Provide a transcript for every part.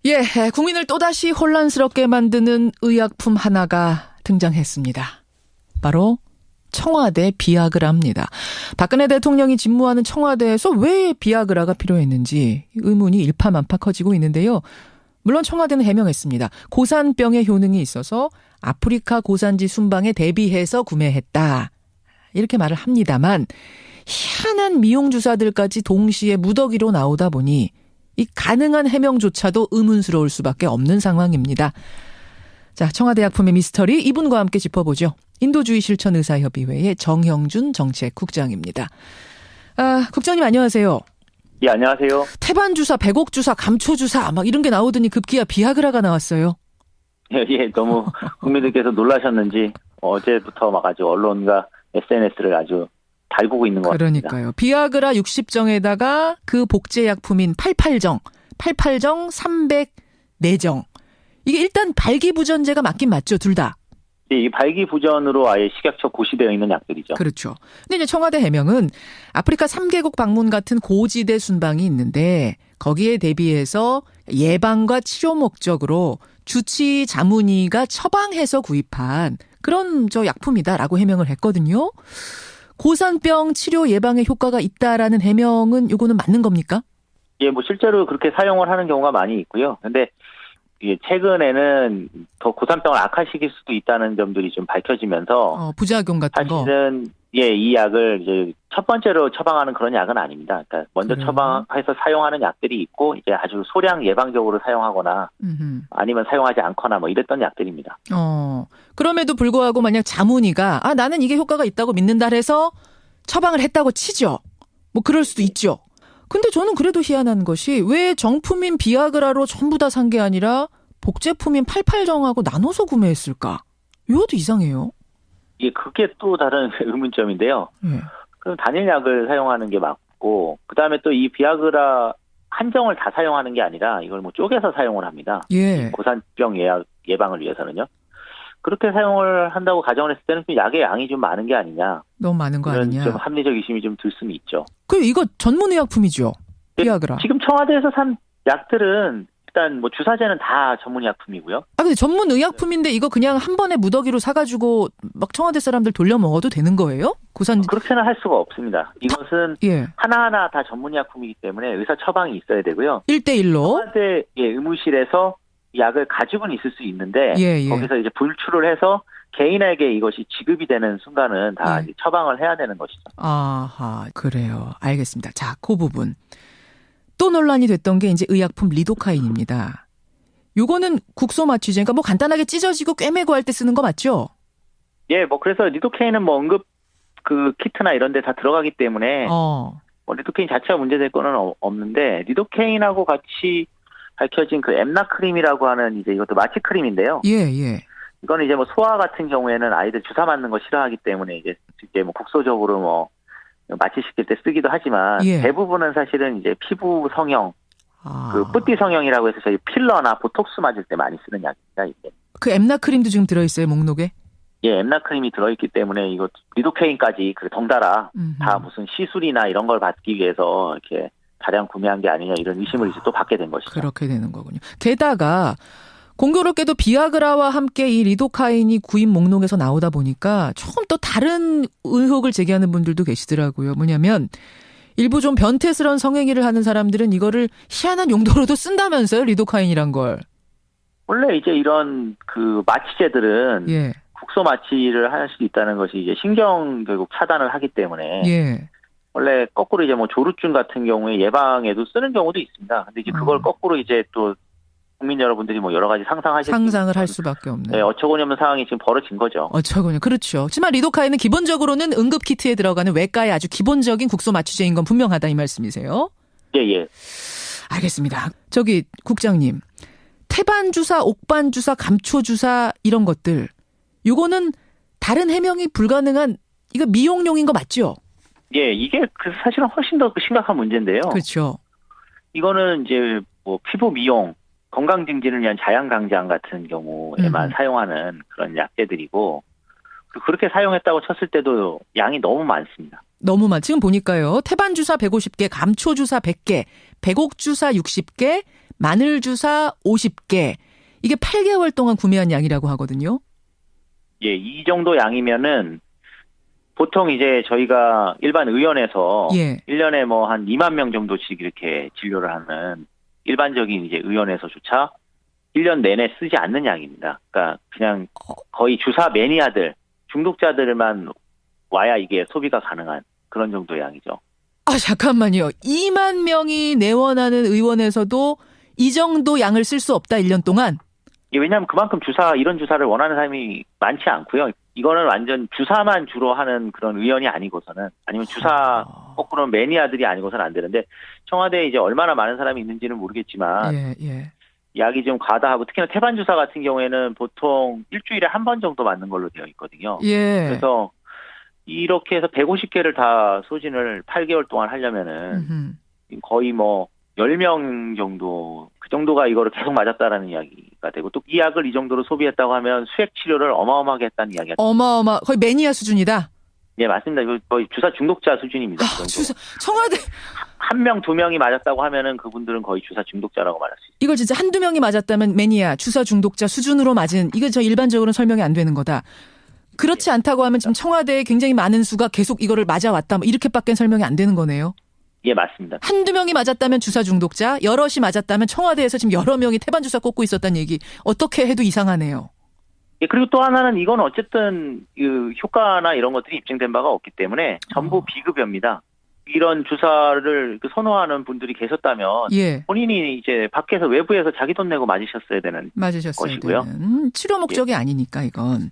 예, 국민을 또다시 혼란스럽게 만드는 의약품 하나가 등장했습니다. 바로 청와대 비아그라입니다. 박근혜 대통령이 집무하는 청와대에서 왜 비아그라가 필요했는지 의문이 일파만파 커지고 있는데요. 물론 청와대는 해명했습니다. 고산병의 효능이 있어서 아프리카 고산지 순방에 대비해서 구매했다. 이렇게 말을 합니다만 희한한 미용주사들까지 동시에 무더기로 나오다 보니 이 가능한 해명조차도 의문스러울 수밖에 없는 상황입니다. 자, 청와대 약품의 미스터리 이분과 함께 짚어보죠. 인도주의 실천 의사협의회의 정형준 정책국장입니다. 국장님 안녕하세요. 예, 안녕하세요. 태반주사, 백옥주사, 감초주사 막 이런 게 나오더니 급기야 비아그라가 나왔어요. 예, 너무 국민들께서 놀라셨는지 어제부터 막 아주 언론과 SNS를 아주 달구고 있는 것 같습니다. 그러니까요. 비아그라 60정에다가 그 복제약품인 88정 304정. 이게 일단 발기부전제가 맞긴 맞죠, 둘 다. 예, 이 발기부전으로 아예 식약처 고시되어 있는 약들이죠. 그렇죠. 근데 이제 청와대 해명은 아프리카 3개국 방문 같은 고지대 순방이 있는데 거기에 대비해서 예방과 치료 목적으로 주치 자문위가 처방해서 구입한 그런 약품이다라고 해명을 했거든요. 고산병 치료 예방에 효과가 있다라는 해명은 이거는 맞는 겁니까? 예, 뭐 실제로 그렇게 사용을 하는 경우가 많이 있고요. 근데 최근에는 더 고산병을 악화시킬 수도 있다는 점들이 좀 밝혀지면서 부작용 같은 거. 사실은 이 약을 이제 첫 번째로 처방하는 그런 약은 아닙니다. 그러니까 먼저 처방해서 사용하는 약들이 있고 이제 아주 소량 예방적으로 사용하거나 아니면 사용하지 않거나 뭐 이랬던 약들입니다. 그럼에도 불구하고 만약 자문위가 나는 이게 효과가 있다고 믿는다 해서 처방을 했다고 치죠. 뭐 그럴 수도 있죠. 근데 저는 그래도 희한한 것이 왜 정품인 비아그라로 전부 다 산 게 아니라 복제품인 88정하고 나눠서 구매했을까? 이것도 이상해요. 예, 그게 또 다른 의문점인데요. 그럼 단일 약을 사용하는 게 맞고, 그 다음에 또 이 비아그라 한정을 다 사용하는 게 아니라 이걸 뭐 쪼개서 사용을 합니다. 예. 고산병 예방을 위해서는요. 그렇게 사용을 한다고 가정을 했을 때는 좀 약의 양이 좀 많은 게 아니냐. 너무 많은 거 아니냐. 좀 합리적 의심이 좀 들 수는 있죠. 이거 전문의약품이죠. 비아그라. 지금 청와대에서 산 약들은 일단 뭐 주사제는 다 전문의약품이고요. 근데 전문의약품인데 이거 그냥 한 번에 무더기로 사가지고 막 청와대 사람들 돌려 먹어도 되는 거예요? 그렇게는 할 수가 없습니다. 이것은 하나하나 다 전문의약품이기 때문에 의사 처방이 있어야 되고요. 1:1로. 청와대 의무실에서 약을 가지고는 있을 수 있는데 거기서 이제 불출을 해서 개인에게 이것이 지급이 되는 순간은 다 이제 처방을 해야 되는 것이죠. 아하, 그래요. 알겠습니다. 자, 그 부분. 또 논란이 됐던 게 이제 의약품 리도카인입니다. 요거는 국소 마취제, 그러니까 뭐 간단하게 찢어지고 꿰매고 할 때 쓰는 거 맞죠? 예, 뭐 그래서 리도케인은 뭐 응급 그 키트나 이런 데 다 들어가기 때문에 뭐 리도케인 자체가 문제될 거는 없는데 리도케인하고 같이 밝혀진 그 엠나크림이라고 하는 이제 이것도 마취 크림인데요. 예. 이거는 이제 뭐 소아 같은 경우에는 아이들 주사 맞는 거 싫어하기 때문에 이제 뭐 국소적으로 뭐 마취시킬 때 쓰기도 하지만 대부분은 사실은 이제 피부 성형, 그 뿌띠 성형이라고 해서 저희 필러나 보톡스 맞을 때 많이 쓰는 약입니다. 이게. 그 엠나크림도 지금 들어있어요, 목록에? 예, 엠나크림이 들어있기 때문에 이거 리도케인까지 덩달아 다 무슨 시술이나 이런 걸 받기 위해서 이렇게 다량 구매한 게 아니냐 이런 의심을 이제 또 받게 된 것이죠. 그렇게 되는 거군요. 게다가 공교롭게도 비아그라와 함께 이 리도카인이 구입 목록에서 나오다 보니까 조금 또 다른 의혹을 제기하는 분들도 계시더라고요. 뭐냐면 일부 좀 변태스러운 성행위를 하는 사람들은 이거를 희한한 용도로도 쓴다면서요, 리도카인이란 걸. 원래 이제 이런 그 마취제들은 국소 마취를 할 수 있다는 것이 이제 신경 결국 차단을 하기 때문에 원래 거꾸로 이제 뭐 조루증 같은 경우에 예방에도 쓰는 경우도 있습니다. 근데 이제 그걸 거꾸로 이제 또 국민 여러분들이 뭐 여러 가지 상상을 할 수밖에 없네. 네, 어처구니 없는 상황이 지금 벌어진 거죠. 그렇죠. 하지만 리도카인은 기본적으로는 응급 키트에 들어가는 외과의 아주 기본적인 국소 마취제인 건 분명하다 이 말씀이세요? 예. 알겠습니다. 국장님, 태반 주사, 옥반 주사, 감초 주사 이런 것들, 이거는 다른 해명이 불가능한 이거 미용용인 거 맞죠? 예, 이게 사실은 훨씬 더 심각한 문제인데요. 그렇죠. 이거는 이제 뭐 피부 미용, 건강 증진을 위한 자양강장 같은 경우에만 사용하는 그런 약제들이고 그렇게 사용했다고 쳤을 때도 양이 너무 많습니다. 지금 보니까요. 태반주사 150개, 감초주사 100개, 백옥주사 60개, 마늘 주사 50개. 이게 8개월 동안 구매한 양이라고 하거든요. 예, 이 정도 양이면은 보통 이제 저희가 일반 의원에서 1년에 뭐 한 2만 명 정도씩 이렇게 진료를 하는 일반적인 이제 의원에서조차 1년 내내 쓰지 않는 양입니다. 그러니까 그냥 거의 주사 매니아들, 중독자들만 와야 이게 소비가 가능한 그런 정도의 양이죠. 아, 잠깐만요. 2만 명이 내원하는 의원에서도 이 정도 양을 쓸 수 없다, 1년 동안? 예, 왜냐하면 그만큼 이런 주사를 원하는 사람이 많지 않고요. 이거는 완전 주사만 주로 하는 그런 의원이 아니고서는, 아니면 주사 거꾸로는 매니아들이 아니고서는 안 되는데, 청와대에 이제 얼마나 많은 사람이 있는지는 모르겠지만, 약이 좀 과다하고, 특히나 태반 주사 같은 경우에는 보통 일주일에 한 번 정도 맞는 걸로 되어 있거든요. 그래서 이렇게 해서 150개를 다 소진을 8개월 동안 하려면은 거의 뭐 10명 정도, 그 정도가 이거를 계속 맞았다라는 이야기가 되고, 또 이 약을 이 정도로 소비했다고 하면 수액 치료를 어마어마하게 했다는 이야기가 거의 매니아 수준이다? 네, 맞습니다. 이거 거의 주사 중독자 수준입니다. 청와대. 한 명, 두 명이 맞았다고 하면은 그분들은 거의 주사 중독자라고 말할 수 있습니다. 이걸 진짜 한두 명이 맞았다면 매니아, 주사 중독자 수준으로 맞은, 이거 저 일반적으로는 설명이 안 되는 거다. 그렇지 않다고 하면 지금 청와대에 굉장히 많은 수가 계속 이거를 맞아왔다. 뭐 이렇게밖에 설명이 안 되는 거네요. 예, 맞습니다. 한두 명이 맞았다면 주사 중독자, 여럿이 맞았다면 청와대에서 지금 여러 명이 태반 주사 꽂고 있었다는 얘기. 어떻게 해도 이상하네요. 예, 그리고 또 하나는 이건 어쨌든 그 효과나 이런 것들이 입증된 바가 없기 때문에 전부 비급여입니다. 이런 주사를 선호하는 분들이 계셨다면 본인이 이제 밖에서 외부에서 자기 돈 내고 맞으셨어야 되는 것이고요. 치료 목적이 아니니까 이건.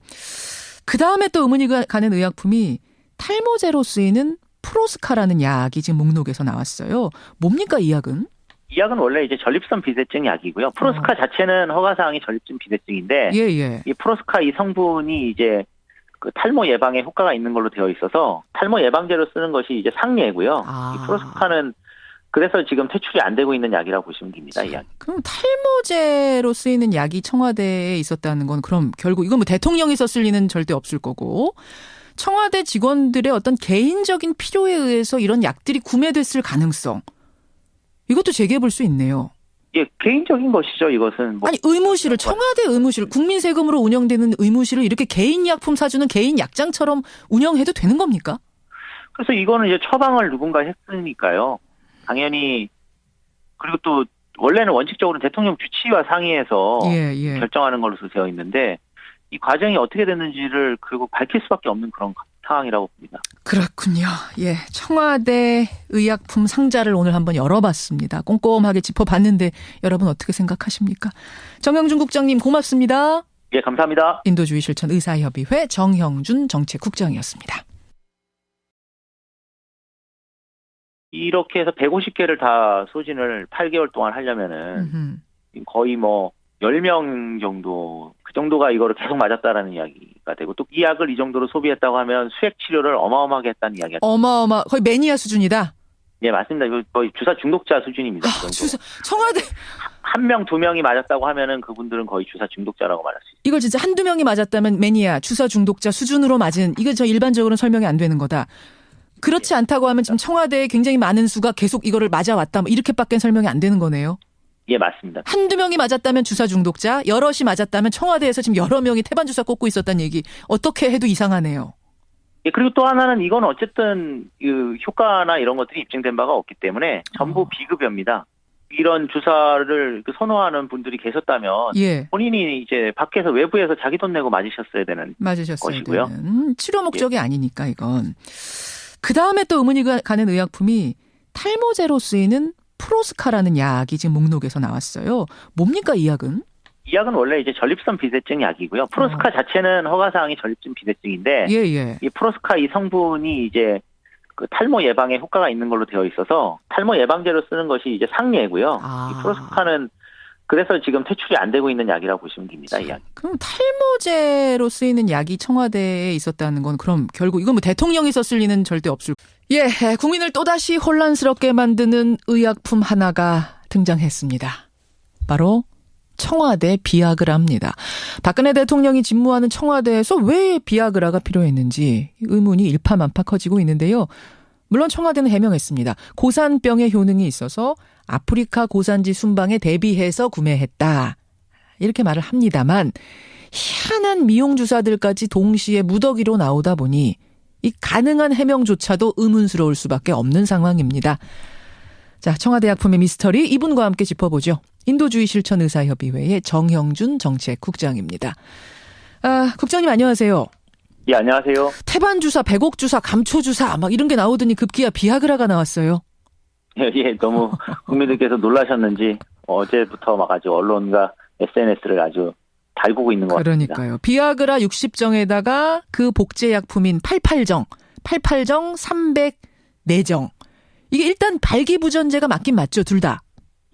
그 다음에 또 의문이 가는 의약품이 탈모제로 쓰이는 프로스카라는 약이 지금 목록에서 나왔어요. 뭡니까 이 약은? 이 약은 원래 이제 전립선 비대증 약이고요. 프로스카 자체는 허가사항이 전립선 비대증인데 이 프로스카 이 성분이 이제 그 탈모 예방에 효과가 있는 걸로 되어 있어서 탈모 예방제로 쓰는 것이 이제 상례고요. 이 프로스카는 그래서 지금 퇴출이 안 되고 있는 약이라고 보시면 됩니다. 이 약. 그럼 탈모제로 쓰이는 약이 청와대에 있었다는 건 그럼 결국 이건 뭐 대통령이 썼을 리는 절대 없을 거고 청와대 직원들의 어떤 개인적인 필요에 의해서 이런 약들이 구매됐을 가능성. 이것도 제기해 볼 수 있네요. 예, 개인적인 것이죠, 이것은. 아니, 의무실을, 청와대 의무실, 국민 세금으로 운영되는 의무실을 이렇게 개인 약품 사주는 개인 약장처럼 운영해도 되는 겁니까? 그래서 이거는 이제 처방을 누군가 했으니까요. 당연히, 그리고 또, 원래는 원칙적으로 대통령 주치의와 상의해서 결정하는 걸로 되어 있는데, 이 과정이 어떻게 됐는지를 결국 밝힐 수밖에 없는 그런 상황이라고 봅니다. 그렇군요. 예, 청와대 의약품 상자를 오늘 한번 열어봤습니다. 꼼꼼하게 짚어봤는데 여러분 어떻게 생각하십니까? 정형준 국장님 고맙습니다. 예, 감사합니다. 인도주의 실천 의사협의회 정형준 정책국장이었습니다. 이렇게 해서 150개를 다 소진을 8개월 동안 하려면은 거의 뭐 10명 정도, 그 정도가 이거를 계속 맞았다라는 이야기가 되고, 또 이 약을 이 정도로 소비했다고 하면 수액 치료를 어마어마하게 했다는 이야기가 거의 매니아 수준이다? 예, 맞습니다. 이거 거의 주사 중독자 수준입니다. 청와대. 한 명, 두 명이 맞았다고 하면은 그분들은 거의 주사 중독자라고 말할 수 있습니다. 이걸 진짜 한두 명이 맞았다면 매니아, 주사 중독자 수준으로 맞은, 이거 저 일반적으로는 설명이 안 되는 거다. 그렇지 않다고 하면 지금 청와대에 굉장히 많은 수가 계속 이거를 맞아왔다. 뭐 이렇게밖에 설명이 안 되는 거네요. 예, 맞습니다. 한두 명이 맞았다면 주사 중독자, 여럿이 맞았다면 청와대에서 지금 여러 명이 태반 주사 꽂고 있었다는 얘기. 어떻게 해도 이상하네요. 예, 그리고 또 하나는 이건 어쨌든 그 효과나 이런 것들이 입증된 바가 없기 때문에 전부 비급여입니다. 이런 주사를 선호하는 분들이 계셨다면 본인이 이제 밖에서 외부에서 자기 돈 내고 맞으셨어야 되는 것이고요. 치료 목적이 아니니까 이건. 그 다음에 또 의문이 가는 의약품이 탈모제로 쓰이는 프로스카라는 약이 지금 목록에서 나왔어요. 뭡니까 이 약은? 이 약은 원래 이제 전립선 비대증 약이고요. 프로스카 자체는 허가사항이 전립선 비대증인데 이 프로스카 이 성분이 이제 그 탈모 예방에 효과가 있는 걸로 되어 있어서 탈모 예방제로 쓰는 것이 이제 상례고요. 이 프로스카는 그래서 지금 퇴출이 안 되고 있는 약이라고 보시면 됩니다. 이 약. 그럼 탈모제로 쓰이는 약이 청와대에 있었다는 건 그럼 결국 이건 뭐 대통령이 썼을 리는 절대 없을. 예, 국민을 또다시 혼란스럽게 만드는 의약품 하나가 등장했습니다. 바로 청와대 비아그라입니다. 박근혜 대통령이 집무하는 청와대에서 왜 비아그라가 필요했는지 의문이 일파만파 커지고 있는데요. 물론 청와대는 해명했습니다. 고산병의 효능이 있어서 아프리카 고산지 순방에 대비해서 구매했다. 이렇게 말을 합니다만 희한한 미용주사들까지 동시에 무더기로 나오다 보니 이 가능한 해명조차도 의문스러울 수밖에 없는 상황입니다. 자, 청와대 약품의 미스터리 이분과 함께 짚어보죠. 인도주의 실천 의사협의회의 정형준 정책국장입니다. 국장님 안녕하세요. 예, 안녕하세요. 태반주사, 백옥주사, 감초주사 막 이런 게 나오더니 급기야 비아그라가 나왔어요. 예, 너무 국민들께서 놀라셨는지 어제부터 막 아주 언론과 SNS를 아주 달구고 있는 것 같습니다. 그러니까요. 비아그라 60정에다가 그 복제약품인 88정 304정. 이게 일단 발기부전제가 맞긴 맞죠, 둘 다.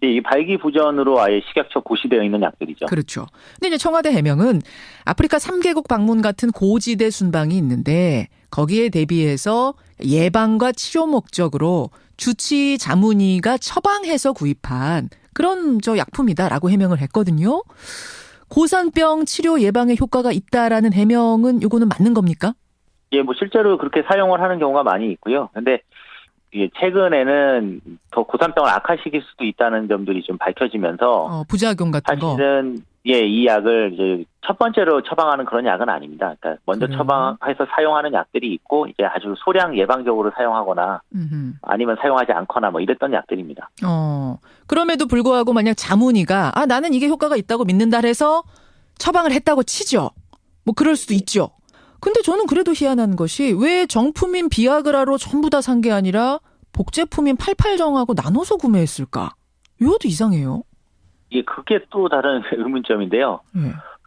예, 이 발기부전으로 아예 식약처 고시되어 있는 약들이죠. 그렇죠. 근데 이제 청와대 해명은 아프리카 3개국 방문 같은 고지대 순방이 있는데 거기에 대비해서 예방과 치료 목적으로 주치 자문위가 처방해서 구입한 그런 약품이다라고 해명을 했거든요. 고산병 치료 예방에 효과가 있다라는 해명은 요거는 맞는 겁니까? 예, 뭐 실제로 그렇게 사용을 하는 경우가 많이 있고요. 근데 최근에는 더 고산병을 악화시킬 수도 있다는 점들이 좀 밝혀지면서 부작용 같은 거. 사실은 이 약을 이제 첫 번째로 처방하는 그런 약은 아닙니다. 그러니까 먼저 처방해서 사용하는 약들이 있고 이제 아주 소량 예방적으로 사용하거나 아니면 사용하지 않거나 뭐 이랬던 약들입니다. 그럼에도 불구하고 만약 자문위가 나는 이게 효과가 있다고 믿는다 해서 처방을 했다고 치죠. 뭐 그럴 수도 있죠. 근데 저는 그래도 희한한 것이 왜 정품인 비아그라로 전부 다 산 게 아니라 복제품인 88정하고 나눠서 구매했을까? 이것도 이상해요. 예, 그게 또 다른 의문점인데요.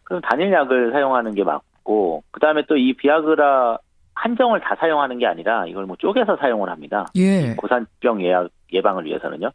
그럼 단일 약을 사용하는 게 맞고 그다음에 또 이 비아그라 한 정을 다 사용하는 게 아니라 이걸 뭐 쪼개서 사용을 합니다. 예. 고산병 예방을 위해서는요.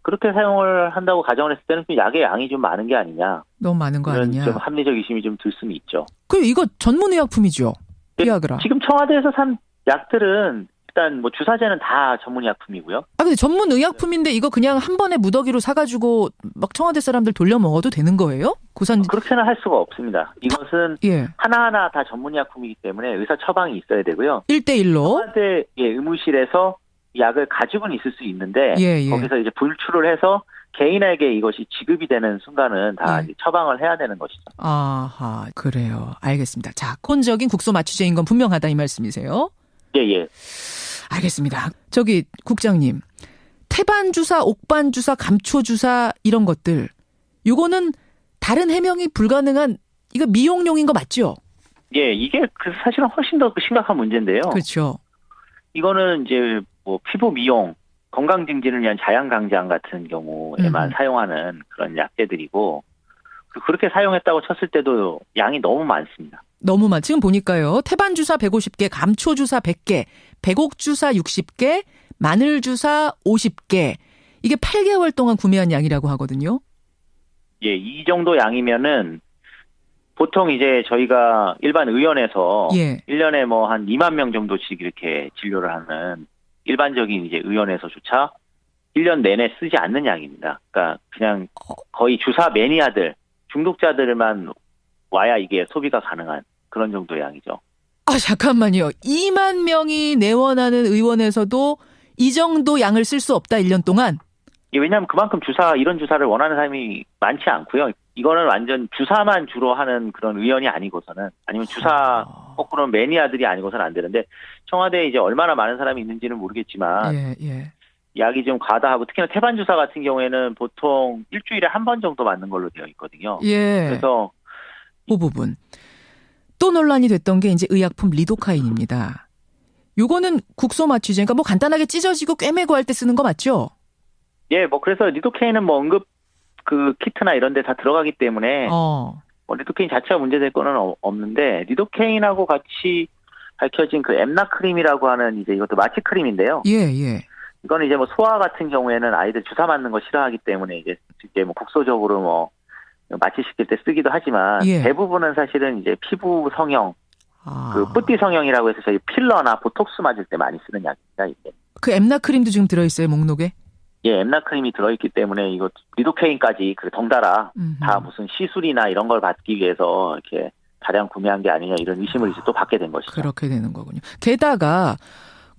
그렇게 사용을 한다고 가정을 했을 때는 그 약의 양이 좀 많은 게 아니냐. 너무 많은 거 아니냐. 좀 합리적 의심이 좀 들 수는 있죠. 이거 전문의약품이죠. 비아그라. 지금 청와대에서 산 약들은 일단 뭐 주사제는 다 전문의약품이고요. 근데 전문의약품인데 이거 그냥 한 번에 무더기로 사가지고 막 청와대 사람들 돌려 먹어도 되는 거예요? 그렇게는 할 수가 없습니다. 이것은 하나하나 다 전문의약품이기 때문에 의사 처방이 있어야 되고요. 1:1로. 청와대 의무실에서 약을 가지고는 있을 수 있는데 거기서 이제 분출을 해서 개인에게 이것이 지급이 되는 순간은 다 이제 처방을 해야 되는 것이죠. 아하, 그래요. 알겠습니다. 자, 콘적인 국소 마취제인 건 분명하다 이 말씀이세요? 예. 알겠습니다. 국장님, 태반주사, 옥반주사, 감초주사 이런 것들 요거는 다른 해명이 불가능한 이거 미용용인 거 맞죠? 예, 이게 사실은 훨씬 더 심각한 문제인데요. 그렇죠. 이거는 이제 뭐 피부 미용, 건강 증진을 위한 자양 강장 같은 경우에만 사용하는 그런 약제들이고 그렇게 사용했다고 쳤을 때도 양이 너무 많습니다. 너무 많. 지금 보니까요. 태반주사 150개, 감초주사 100개, 백옥주사 60개, 마늘주사 50개. 이게 8개월 동안 구매한 양이라고 하거든요. 예, 이 정도 양이면은 보통 이제 저희가 일반 의원에서 1년에 뭐 한 2만 명 정도씩 이렇게 진료를 하는 일반적인 이제 의원에서조차 1년 내내 쓰지 않는 양입니다. 그러니까 그냥 거의 주사 매니아들, 중독자들만 와야 이게 소비가 가능한 그런 정도의 양이죠. 잠깐만요. 2만 명이 내원하는 의원에서도 이 정도 양을 쓸 수 없다, 1년 동안? 예, 왜냐하면 그만큼 이런 주사를 원하는 사람이 많지 않고요. 이거는 완전 주사만 주로 하는 그런 의원이 아니고서는, 아니면 주사 거꾸로 매니아들이 아니고서는 안 되는데, 청와대에 이제 얼마나 많은 사람이 있는지는 모르겠지만, 약이 좀 과다하고, 특히나 태반주사 같은 경우에는 보통 일주일에 한 번 정도 맞는 걸로 되어 있거든요. 그래서 그 부분. 또 논란이 됐던 게 이제 의약품 리도카인입니다. 요거는 국소 마취제, 그러니까 뭐 간단하게 찢어지고 꿰매고 할 때 쓰는 거 맞죠? 예, 뭐 그래서 리도케인은 뭐 응급 키트나 이런 데 다 들어가기 때문에 뭐 리도케인 자체가 문제될 거는 없는데, 리도케인하고 같이 밝혀진 그 엠나크림이라고 하는 이제 이것도 마취 크림인데요. 이거는 이제 뭐 소아 같은 경우에는 아이들 주사 맞는 거 싫어하기 때문에 이제 뭐 국소적으로 뭐 마취시킬 때 쓰기도 하지만 대부분은 사실은 이제 피부 성형, 뿌띠 성형이라고 해서 저희 필러나 보톡스 맞을 때 많이 쓰는 약입니다. 이게. 그 엠나크림도 지금 들어있어요, 목록에? 예, 엠나크림이 들어있기 때문에 이거 리도케인까지 덩달아 다 무슨 시술이나 이런 걸 받기 위해서 이렇게 다량 구매한 게 아니냐 이런 의심을 이제 또 받게 된 것이죠. 그렇게 되는 거군요. 게다가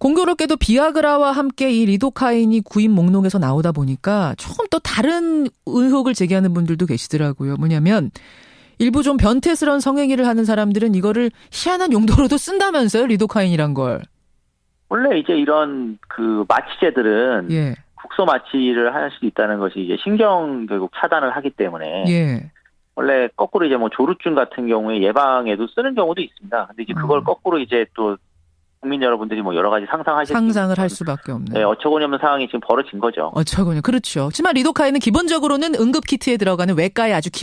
공교롭게도 비아그라와 함께 이 리도카인이 구입 목록에서 나오다 보니까 조금 또 다른 의혹을 제기하는 분들도 계시더라고요. 뭐냐면 일부 좀 변태스러운 성행위를 하는 사람들은 이거를 희한한 용도로도 쓴다면서요, 리도카인이란 걸. 원래 이제 이런 그 마취제들은 예. 국소 마취를 할 수 있다는 것이 이제 신경 결국 차단을 하기 때문에 예. 원래 거꾸로 이제 뭐 조루증 같은 경우에 예방에도 쓰는 경우도 있습니다. 근데 이제 그걸 거꾸로 이제 또 국민 여러분들이 뭐 여러 가지 상상을 할 수밖에 없네요. 네, 어처구니 없는 상황이 지금 벌어진 거죠. 어처구니. 그렇죠. 하지만 리도카인은 기본적으로는 응급 키트에 들어가는 외과의 아주 기본